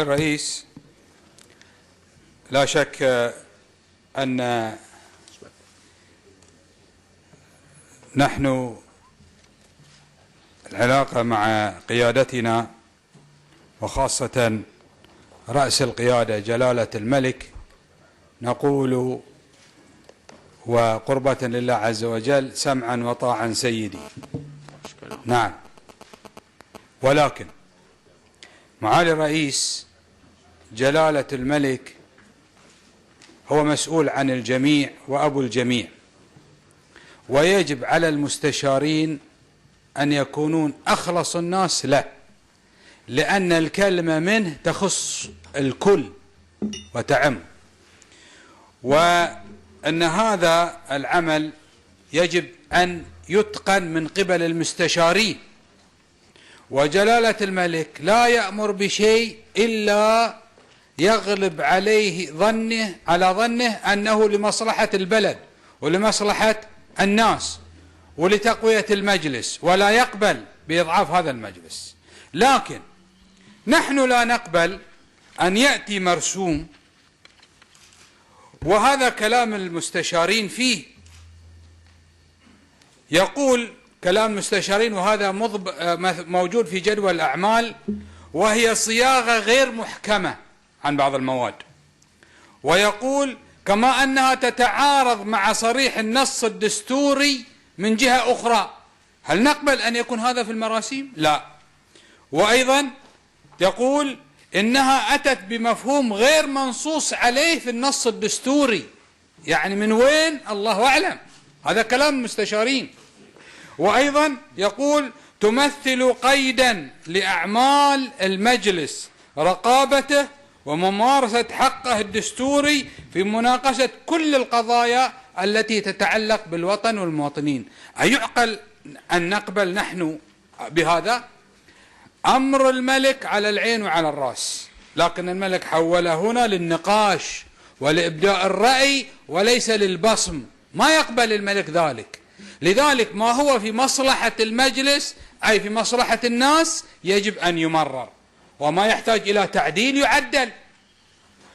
الرئيس، لا شك أن نحن العلاقة مع قيادتنا وخاصة رأس القيادة جلالة الملك نقول وقربة لله عز وجل سمعا وطاعا سيدي. نعم، ولكن معالي الرئيس جلالة الملك هو مسؤول عن الجميع وأبو الجميع، ويجب على المستشارين أن يكونون أخلص الناس له، لأن الكلمة منه تخص الكل وتعم، وأن هذا العمل يجب أن يتقن من قبل المستشارين. وجلالة الملك لا يأمر بشيء إلا يغلب عليه على ظنه أنه لمصلحة البلد ولمصلحة الناس ولتقوية المجلس، ولا يقبل بإضعاف هذا المجلس. لكن نحن لا نقبل أن يأتي مرسوم، وهذا كلام المستشارين فيه، يقول كلام المستشارين وهذا موجود في جدول الأعمال، وهي صياغة غير محكمة عن بعض المواد، ويقول كما أنها تتعارض مع صريح النص الدستوري من جهة أخرى. هل نقبل أن يكون هذا في المراسيم؟ لا. وأيضا يقول إنها أتت بمفهوم غير منصوص عليه في النص الدستوري، يعني من وين الله أعلم، هذا كلام المستشارين. وأيضا يقول تمثل قيدا لأعمال المجلس رقابته وممارسة حقه الدستوري في مناقشة كل القضايا التي تتعلق بالوطن والمواطنين. أيعقل أن نقبل نحن بهذا؟ أمر الملك على العين وعلى الرأس، لكن الملك حوله هنا للنقاش ولإبداء الرأي وليس للبصم، ما يقبل الملك ذلك. لذلك ما هو في مصلحة المجلس أي في مصلحة الناس يجب أن يمرر، وما يحتاج إلى تعديل يعدل.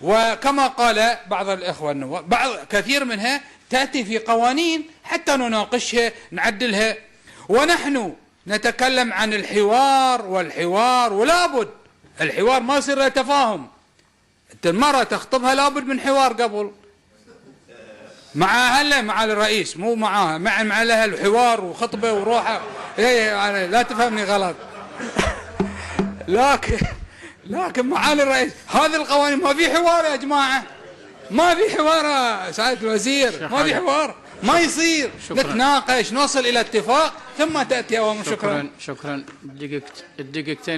وكما قال بعض الإخوة النواب، كثير منها تأتي في قوانين حتى نناقشها نعدلها، ونحن نتكلم عن الحوار ولا بد الحوار ما يصير له تفاهم. المرأة تخطبها لابد من حوار قبل مع أهلها، مع الرئيس مو معاها، مع لها الحوار وخطبة وروحة. لا تفهمني غلط. لكن معالي الرئيس هذه القوانين ما في حوار يا جماعة، ما في حوار يا سعادة الوزير، ما في حوار، ما يصير. نتناقش نوصل إلى اتفاق ثم تأتي أوامر. شكرا. دقيقتين.